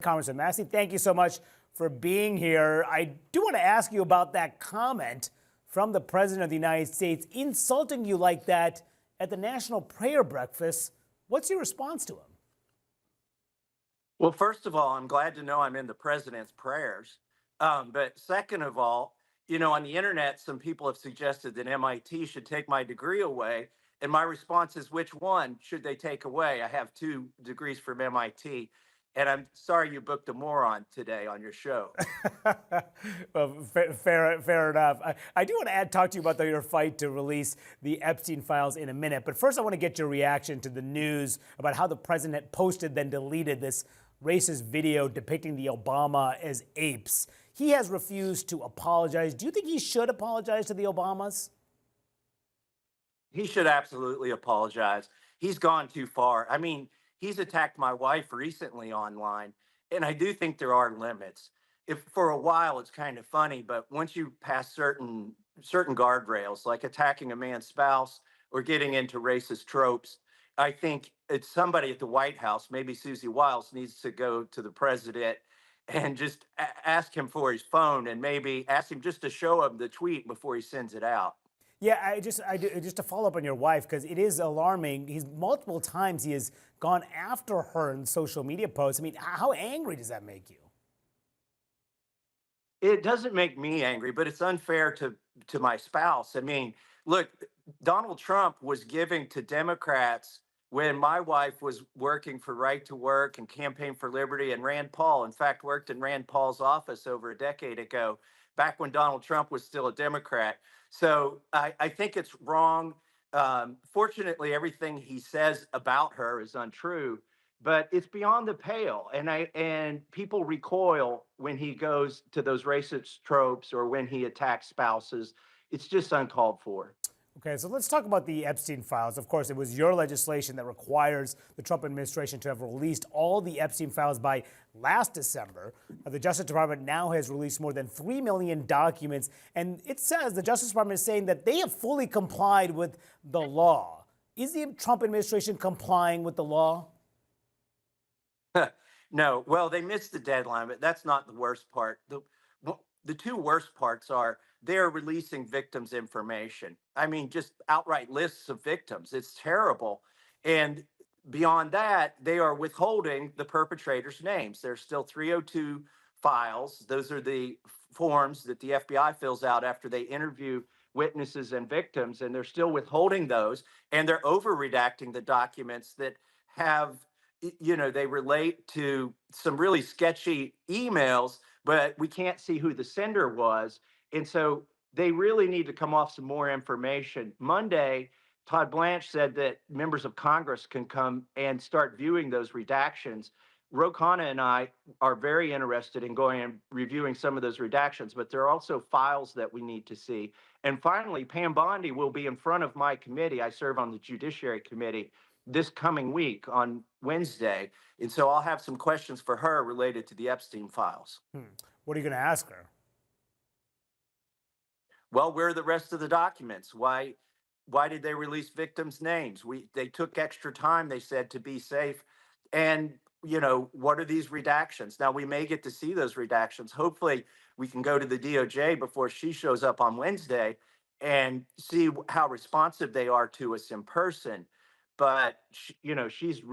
Congressman Massie, thank you so much for being here. I do want to ask you about that comment from the President of the United States insulting you like that at the National Prayer Breakfast. What's your response to him? Well, first of all, I'm glad to know I'm in the president's prayers. But second of all, on the internet, some people have suggested that MIT should take my degree away. And my response is, which one should they take away? I have 2 degrees from MIT. And I'm sorry you booked a moron today on your show. Well, fair enough. I do want to talk to you about your fight to release the Epstein files in a minute. But first, I want to get your reaction to the news about how the president posted, then deleted this racist video depicting the Obama as apes. He has refused to apologize. Do you think he should apologize to the Obamas? He should absolutely apologize. He's gone too far. I mean, he's attacked my wife recently online, and I do think there are limits. If for a while it's kind of funny, but once you pass certain guardrails, like attacking a man's spouse or getting into racist tropes, I think it's somebody at the White House, maybe Susie Wiles, needs to go to the president and just ask him for his phone and maybe ask him just to show him the tweet before he sends it out. Yeah, just to follow up on your wife, because it is alarming. He's multiple times he has gone after her in social media posts. I mean, how angry does that make you? It doesn't make me angry, but it's unfair to my spouse. I mean, look, Donald Trump was giving to Democrats when my wife was working for Right to Work and Campaign for Liberty, and Rand Paul, in fact, worked in Rand Paul's office over a decade ago, back when Donald Trump was still a Democrat. So I think it's wrong. Fortunately, everything he says about her is untrue, but it's beyond the pale. And people recoil when he goes to those racist tropes or when he attacks spouses. It's just uncalled for. Okay, so let's talk about the Epstein files. Of course, it was your legislation that requires the Trump administration to have released all the Epstein files by last December. The Justice Department now has released more than 3 million documents, and it says the Justice Department is saying that they have fully complied with the law. Is the Trump administration complying with the law? No, well, they missed the deadline, but that's not the worst part. The 2 worst parts are they're releasing victims' information. I mean, just outright lists of victims. It's terrible. And beyond that, they are withholding the perpetrators' names. There's still 302 files. Those are the forms that the FBI fills out after they interview witnesses and victims, and they're still withholding those. And they're over redacting the documents that have, they relate to some really sketchy emails, but we can't see who the sender was. And so they really need to come off some more information. Monday, Todd Blanche said that members of Congress can come and start viewing those redactions. Ro Khanna and I are very interested in going and reviewing some of those redactions, but there are also files that we need to see. And finally, Pam Bondi will be in front of my committee. I serve on the Judiciary Committee this coming week on Wednesday. And so I'll have some questions for her related to the Epstein files. What are you going to ask her? Well, where are the rest of the documents? Why did they release victims' names? They took extra time, they said, to be safe. And, what are these redactions? Now, we may get to see those redactions. Hopefully, we can go to the DOJ before she shows up on Wednesday and see how responsive they are to us in person. But, she's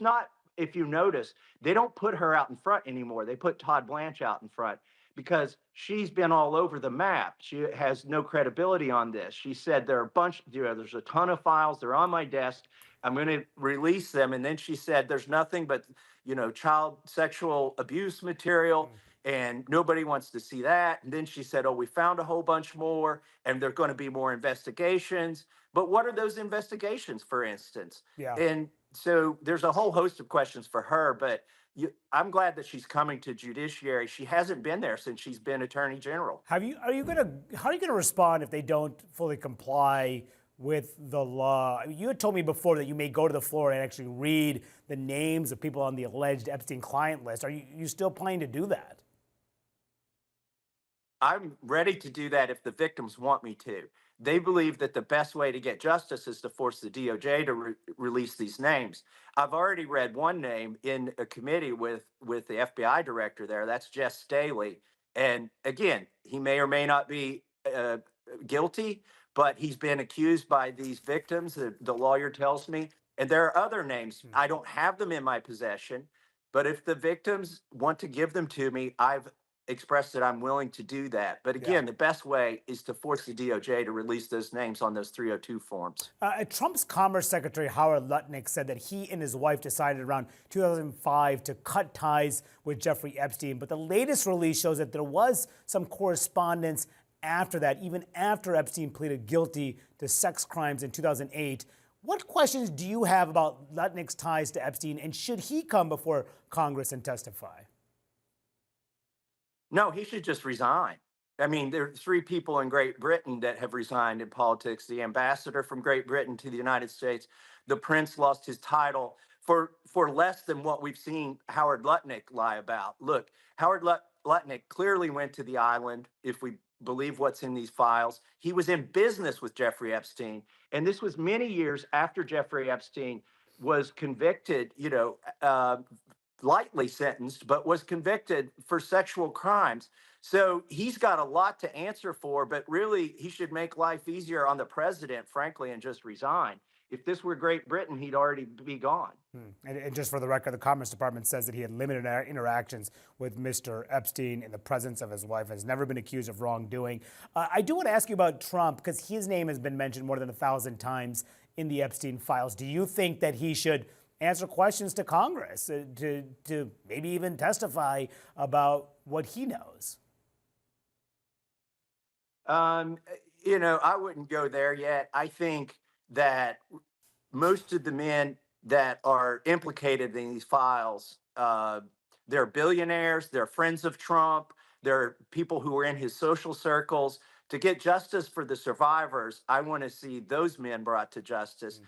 not, if you notice, they don't put her out in front anymore. They put Todd Blanche out in front, because she's been all over the map. She has no credibility on this. She said there's a ton of files. They're on my desk. I'm going to release them. And then she said there's nothing but, child sexual abuse material, and nobody wants to see that. And then she said, oh, we found a whole bunch more, and there are going to be more investigations. But what are those investigations, for instance? Yeah. And so there's a whole host of questions for her, but I'm glad that she's coming to judiciary. She hasn't been there since she's been attorney general. How are you gonna respond if they don't fully comply with the law? I mean, you had told me before that you may go to the floor and actually read the names of people on the alleged Epstein client list. Are you still planning to do that? I'm ready to do that if the victims want me to. They believe that the best way to get justice is to force the DOJ to release these names. I've already read one name in a committee with the FBI director there. That's Jess Staley. And again, he may or may not be guilty, but he's been accused by these victims, the lawyer tells me. And there are other names. I don't have them in my possession, but if the victims want to give them to me, I've expressed that I'm willing to do that. But again, the best way is to force the DOJ to release those names on those 302 forms. Trump's Commerce Secretary Howard Lutnick said that he and his wife decided around 2005 to cut ties with Jeffrey Epstein. But the latest release shows that there was some correspondence after that, even after Epstein pleaded guilty to sex crimes in 2008. What questions do you have about Lutnick's ties to Epstein, and should he come before Congress and testify? No, he should just resign. I mean, there are 3 people in Great Britain that have resigned in politics. The ambassador from Great Britain to the United States, the prince lost his title for less than what we've seen Howard Lutnick lie about. Look, Howard Lutnick clearly went to the island, if we believe what's in these files. He was in business with Jeffrey Epstein, and this was many years after Jeffrey Epstein was convicted, lightly sentenced, but was convicted for sexual crimes. So he's got a lot to answer for, but really he should make life easier on the president, frankly, and just resign. If this were Great Britain, he'd already be gone. And just for the record, the Commerce Department says that he had limited interactions with Mr. Epstein in the presence of his wife, has never been accused of wrongdoing. I do want to ask you about Trump, because his name has been mentioned more than 1,000 times in the Epstein files. Do you think that he should answer questions to Congress, to maybe even testify about what he knows? I wouldn't go there yet. I think that most of the men that are implicated in these files, they're billionaires, they're friends of Trump, they're people who are in his social circles. To get justice for the survivors, I want to see those men brought to justice.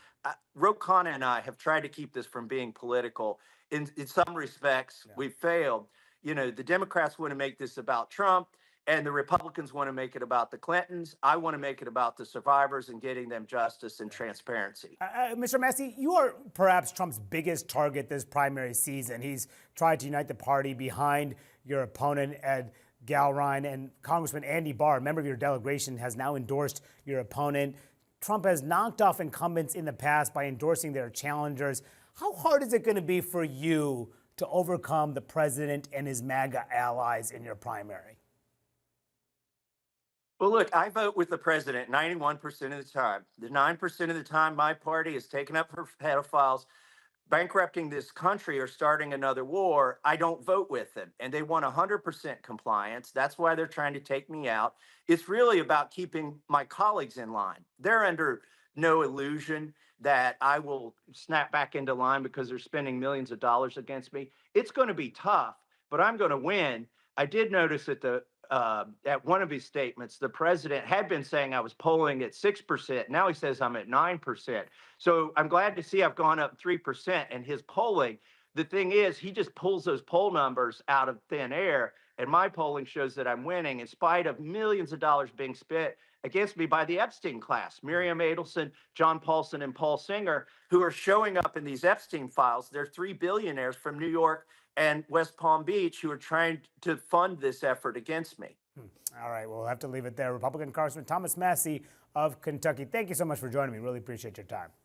Ro Khanna and I have tried to keep this from being political. In some respects, we've failed. The Democrats want to make this about Trump, and the Republicans want to make it about the Clintons. I want to make it about the survivors and getting them justice and transparency. Mr. Massie, you are perhaps Trump's biggest target this primary season. He's tried to unite the party behind your opponent, Ed Galrine, and Congressman Andy Barr, a member of your delegation, has now endorsed your opponent. Trump has knocked off incumbents in the past by endorsing their challengers. How hard is it going to be for you to overcome the president and his MAGA allies in your primary? Well, look, I vote with the president 91% of the time. The 9% of the time my party is taken up for pedophiles, bankrupting this country, or starting another war, I don't vote with them. And they want 100% compliance. That's why they're trying to take me out. It's really about keeping my colleagues in line. They're under no illusion that I will snap back into line because they're spending millions of dollars against me. It's going to be tough, but I'm going to win. I did notice that at one of his statements, the president had been saying I was polling at 6%. Now he says I'm at 9%. So I'm glad to see I've gone up 3% in his polling. The thing is, he just pulls those poll numbers out of thin air, and my polling shows that I'm winning in spite of millions of dollars being spent against me by the Epstein class, Miriam Adelson, John Paulson, and Paul Singer, who are showing up in these Epstein files. They're 3 billionaires from New York and West Palm Beach who are trying to fund this effort against me. All right, we'll have to leave it there. Republican Congressman Thomas Massie of Kentucky, thank you so much for joining me. Really appreciate your time.